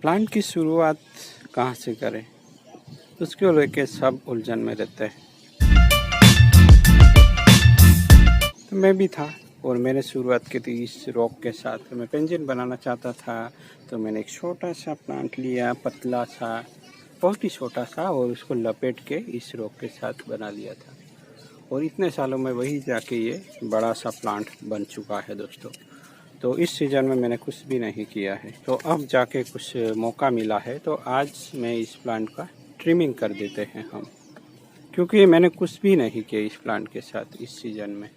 Plant की शुरुआत कहाँ से करें, उसको लेके सब उलझन में रहते हैं। तो मैं भी था और मैंने शुरुआत की थी इस रॉक के साथ। मैं पेंजिन बनाना चाहता था, तो मैंने एक छोटा सा प्लांट लिया, पतला सा, बहुत ही छोटा सा, और उसको लपेट के इस रॉक के साथ बना लिया था। और इतने सालों में वही जाके ये बड़ा सा प्लांट बन चुका है दोस्तों। तो इस सीज़न में मैंने कुछ भी नहीं किया है, तो अब जाके कुछ मौका मिला है, तो आज मैं इस प्लांट का ट्रिमिंग कर देते हैं हम, क्योंकि मैंने कुछ भी नहीं किया इस प्लांट के साथ इस सीज़न में।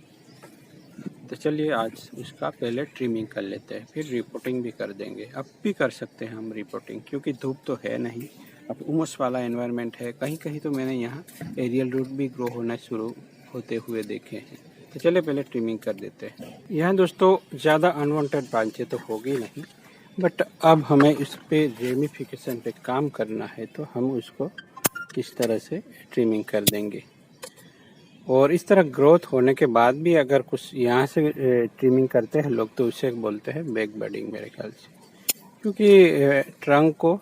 तो चलिए आज उसका पहले ट्रिमिंग कर लेते हैं, फिर रिपोर्टिंग भी कर देंगे। अब भी कर सकते हैं हम रिपोर्टिंग, क्योंकि धूप तो है नहीं, अब उमस वाला एनवायरनमेंट है। कहीं कहीं तो मैंने यहाँ एरियल रूट भी ग्रो होना शुरू होते हुए देखे हैं। तो चलिए पहले ट्रिमिंग कर देते हैं। यहाँ दोस्तों ज़्यादा अनवांटेड ब्रांचें तो होगी नहीं, बट अब हमें इस पे रेमिफिकेशन पे काम करना है, तो हम उसको इस तरह से ट्रिमिंग कर देंगे। और इस तरह ग्रोथ होने के बाद भी अगर कुछ यहाँ से ट्रिमिंग करते हैं लोग, तो उसे बोलते हैं बैक बडिंग मेरे ख्याल से, क्योंकि ट्रंक को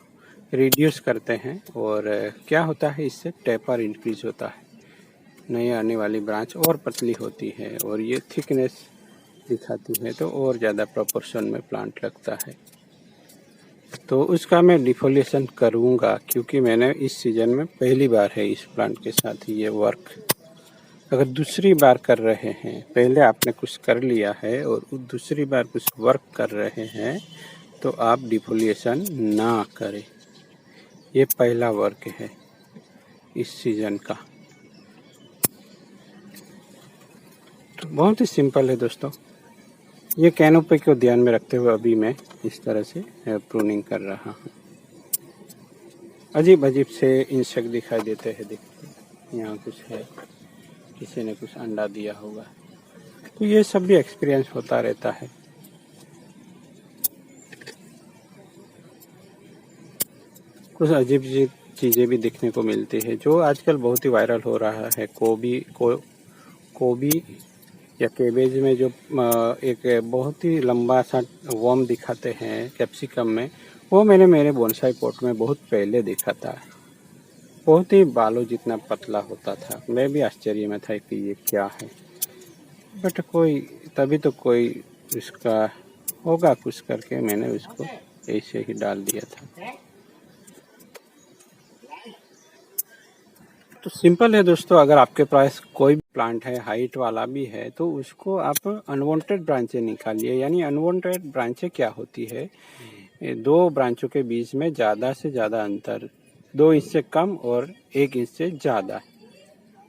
रिड्यूस करते हैं। और क्या होता है, इससे टेपर इंक्रीज होता है, नई आने वाली ब्रांच और पतली होती है और ये थिकनेस दिखाती है, तो और ज़्यादा प्रोपोर्शन में प्लांट लगता है। तो उसका मैं डिफोलिएशन करूँगा, क्योंकि मैंने इस सीज़न में पहली बार है इस प्लांट के साथ ये वर्क। अगर दूसरी बार कर रहे हैं, पहले आपने कुछ कर लिया है और दूसरी बार कुछ वर्क कर रहे हैं, तो आप डिफोलिएशन ना करें। ये पहला वर्क है इस सीज़न का। तो बहुत ही सिंपल है दोस्तों। ये कैनोपी को ध्यान में रखते हुए अभी मैं इस तरह से प्रूनिंग कर रहा हूँ। अजीब अजीब से इंसेक्ट दिखाई देते हैं, देखिए यहाँ कुछ है, किसी ने कुछ अंडा दिया होगा। तो ये सब भी एक्सपीरियंस होता रहता है। कुछ अजीब अजीब चीज़ें भी देखने को मिलती है, जो आजकल बहुत ही वायरल हो रहा है। कोबी या कैबेज में जो एक बहुत ही लंबा सा वर्म दिखाते हैं कैप्सिकम में, वो मैंने मेरे बोनसाई पॉट में बहुत पहले देखा था। बहुत ही बालों जितना पतला होता था। मैं भी आश्चर्य में था कि ये क्या है, बट तभी तो कोई उसका होगा कुछ करके मैंने उसको ऐसे ही डाल दिया था। तो सिंपल है दोस्तों, अगर आपके पास कोई भी प्लांट है, हाइट वाला भी है, तो उसको आप अनवांटेड ब्रांचें निकालिए। यानी अनवांटेड ब्रांचें क्या होती है, दो ब्रांचों के बीच में ज़्यादा से ज़्यादा अंतर, 2 इंच से कम और 1 इंच से ज़्यादा।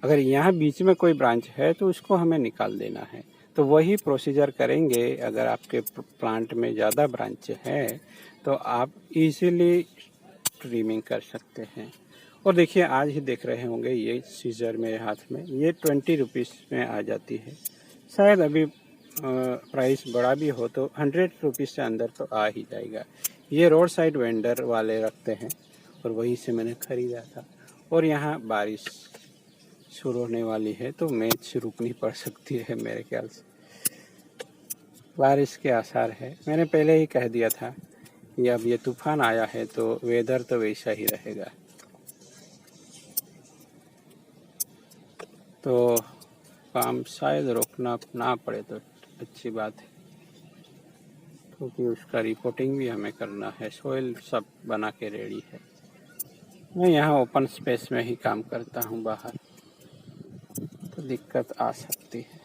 अगर यहाँ बीच में कोई ब्रांच है तो उसको हमें निकाल देना है। तो वही प्रोसीजर करेंगे। अगर आपके प्लांट में ज़्यादा ब्रांच है, तो आप इजीली ट्रिमिंग कर सकते हैं। और देखिए आज ही देख रहे होंगे, ये सीजर मेरे हाथ में, ये 20 रुपीज़ में आ जाती है। शायद अभी प्राइस बड़ा भी हो तो 100 रुपीज़ से अंदर तो आ ही जाएगा। ये रोड साइड वेंडर वाले रखते हैं और वहीं से मैंने ख़रीदा था। और यहाँ बारिश शुरू होने वाली है, तो मैच रुकनी पड़ सकती है मेरे ख्याल से। बारिश के आसार है, मैंने पहले ही कह दिया था कि अब ये तूफान आया है, तो वेदर तो वैसा ही रहेगा। तो काम शायद रोकना ना पड़े तो अच्छी बात है, क्योंकि उसका रिपोर्टिंग भी हमें करना है। सोइल सब बना के रेडी है। मैं यहाँ ओपन स्पेस में ही काम करता हूँ, बाहर तो दिक्कत आ सकती है।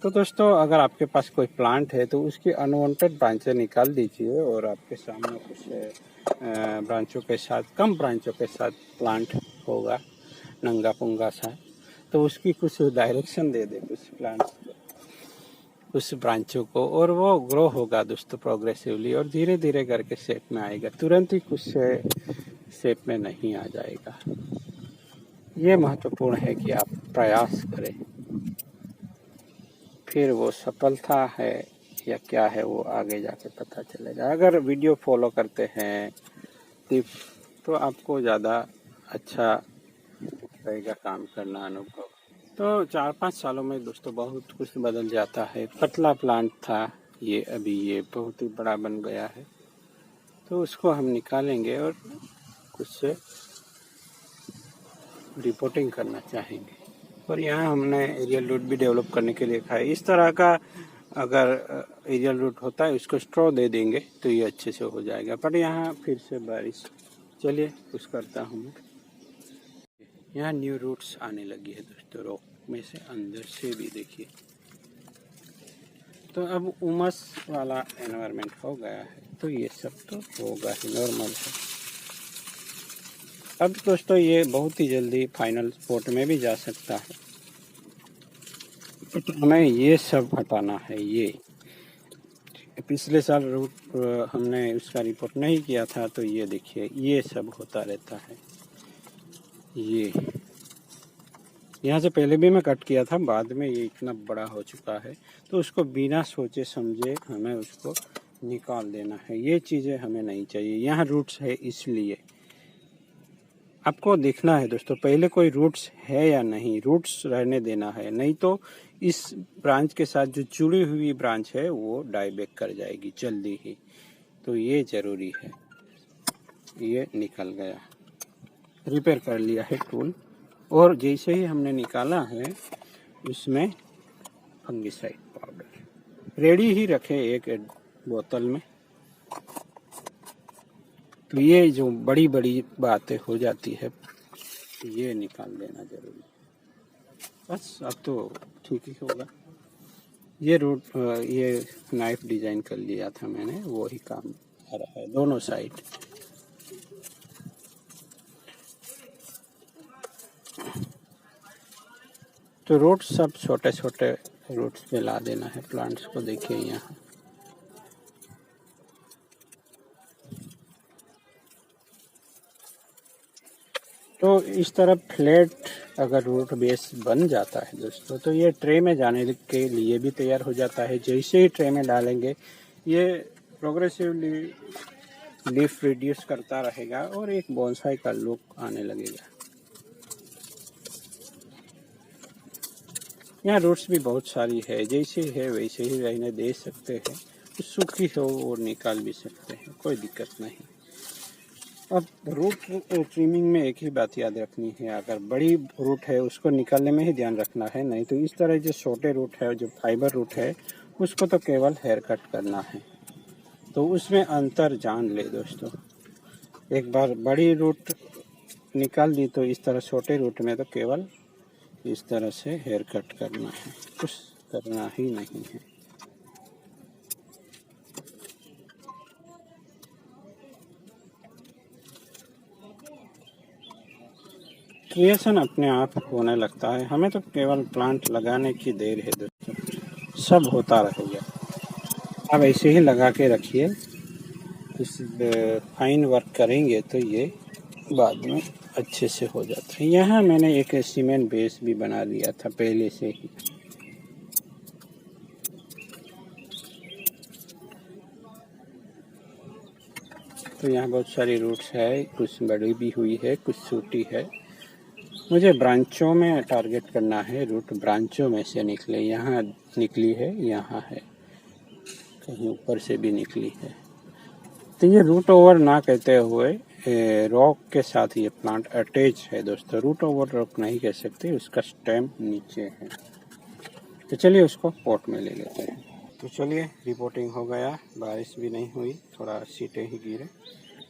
तो दोस्तों, अगर आपके पास कोई प्लांट है तो उसकी अनवांटेड ब्रांचें निकाल दीजिए, और आपके सामने कुछ ब्रांचों के साथ, कम ब्रांचों के साथ प्लांट होगा नंगा पुंगा सा, तो उसकी कुछ डायरेक्शन दे दे कुछ प्लांट को, उस ब्रांचों को, और वो ग्रो होगा दोस्तों प्रोग्रेसिवली, और धीरे धीरे करके शेप में आएगा। तुरंत ही कुछ शेप में नहीं आ जाएगा। ये महत्वपूर्ण है कि आप प्रयास करें, फिर वो सफलता है या क्या है वो आगे जाके पता चलेगा। अगर वीडियो फॉलो करते हैं टिप्स, तो आपको ज़्यादा अच्छा रहेगा काम करना, अनुभव। तो 4-5 सालों में दोस्तों बहुत कुछ बदल जाता है। पतला प्लांट था ये, अभी ये बहुत ही बड़ा बन गया है। तो उसको हम निकालेंगे और कुछ से रिपोर्टिंग करना चाहेंगे। और यहाँ हमने एरियल रूट भी डेवलप करने के लिए रखा है। इस तरह का अगर एरियल रूट होता है उसको स्ट्रॉ दे देंगे तो ये अच्छे से हो जाएगा। पर यहाँ फिर से बारिश, चलिए कुछ करता हूँ मैं। यहाँ न्यू रूट्स आने लगी है दोस्तों, रॉक में से अंदर से भी देखिए। तो अब उमस वाला एनवायरनमेंट हो गया है तो ये सब तो होगा ही, नॉर्मल है। अब दोस्तों ये बहुत ही जल्दी फाइनल स्पॉट में भी जा सकता है। तो हमें ये सब हटाना है। ये पिछले साल रूट हमने उसका रिपोर्ट नहीं किया था, तो ये देखिए ये सब होता रहता है। ये यहाँ से पहले भी मैं कट किया था, बाद में ये इतना बड़ा हो चुका है तो उसको बिना सोचे समझे हमें उसको निकाल देना है। ये चीज़ें हमें नहीं चाहिए। यहाँ रूट्स है इसलिए आपको देखना है दोस्तों, पहले कोई रूट्स है या नहीं, रूट्स रहने देना है, नहीं तो इस ब्रांच के साथ जो जुड़ी हुई ब्रांच है वो डाई बैक कर जाएगी जल्दी ही। तो ये ज़रूरी है। ये निकल गया, रिपेयर कर लिया है टूल। और जैसे ही हमने निकाला है उसमें फंगिसाइड पाउडर रेडी ही रखे एक बोतल में। तो ये जो बड़ी बड़ी बातें हो जाती है ये निकाल देना जरूरी। बस अब तो ठीक ही होगा। ये रूट ये नाइफ डिजाइन कर लिया था मैंने, वो ही काम आ रहा है दोनों साइड। तो रूट्स सब छोटे छोटे रूट्स पे ला देना है प्लांट्स को। देखिए यहाँ तो इस तरह फ्लैट अगर रूट बेस बन जाता है दोस्तों तो ये ट्रे में जाने के लिए भी तैयार हो जाता है। जैसे ही ट्रे में डालेंगे ये प्रोग्रेसिवली लीफ रिड्यूस करता रहेगा और एक बोनसाई का लुक आने लगेगा। यहाँ रूट्स भी बहुत सारी है, जैसे है वैसे ही रहने दे सकते हैं। सूखी हो और निकाल भी सकते हैं, कोई दिक्कत नहीं। अब रूट ट्रिमिंग में एक ही बात याद रखनी है, अगर बड़ी रूट है उसको निकालने में ही ध्यान रखना है, नहीं तो इस तरह जो छोटे रूट है जो फाइबर रूट है उसको तो केवल हेयर कट करना है। तो उसमें अंतर जान ले दोस्तों। एक बार बड़ी रूट निकाल दी तो इस तरह छोटे रूट में तो केवल इस तरह से हेयर कट करना है, कुछ करना ही नहीं है। क्रिएशन अपने आप होने लगता है, हमें तो केवल प्लांट लगाने की देर है दोस्तों, सब होता रहेगा। अब ऐसे ही लगा के रखिए, इस फाइन वर्क करेंगे तो ये बाद में अच्छे से हो जाता है। यहाँ मैंने एक सीमेंट बेस भी बना लिया था पहले से ही। तो यहाँ बहुत सारी रूट्स है, कुछ बड़ी भी हुई है कुछ छोटी है। मुझे ब्रांचों में टारगेट करना है, रूट ब्रांचों में से निकले। यहाँ निकली है, यहाँ है, कहीं ऊपर से भी निकली है। तो ये रूट ओवर ना कहते हुए रॉक के साथ ये प्लांट अटैच है दोस्तों। रूट ओवर रॉक नहीं कह सकते, उसका स्टेम नीचे है। तो चलिए उसको पॉट में ले लेते हैं। तो चलिए रिपोर्टिंग हो गया, बारिश भी नहीं हुई, थोड़ा सीटें ही गिरे।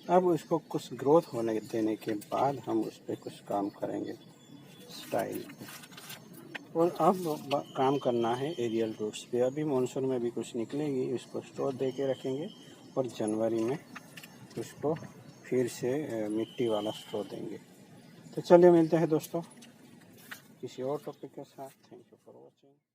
अब उसको कुछ ग्रोथ होने देने के बाद हम उस पर कुछ काम करेंगे स्टाइल पे। और अब काम करना है एरियल रूट्स पे। अभी मानसून में भी कुछ निकलेगी, उसको स्टोर दे के रखेंगे और जनवरी में उसको फिर से मिट्टी वाला स्टोर देंगे। तो चलिए मिलते हैं दोस्तों किसी और टॉपिक के साथ। Thank you for watching.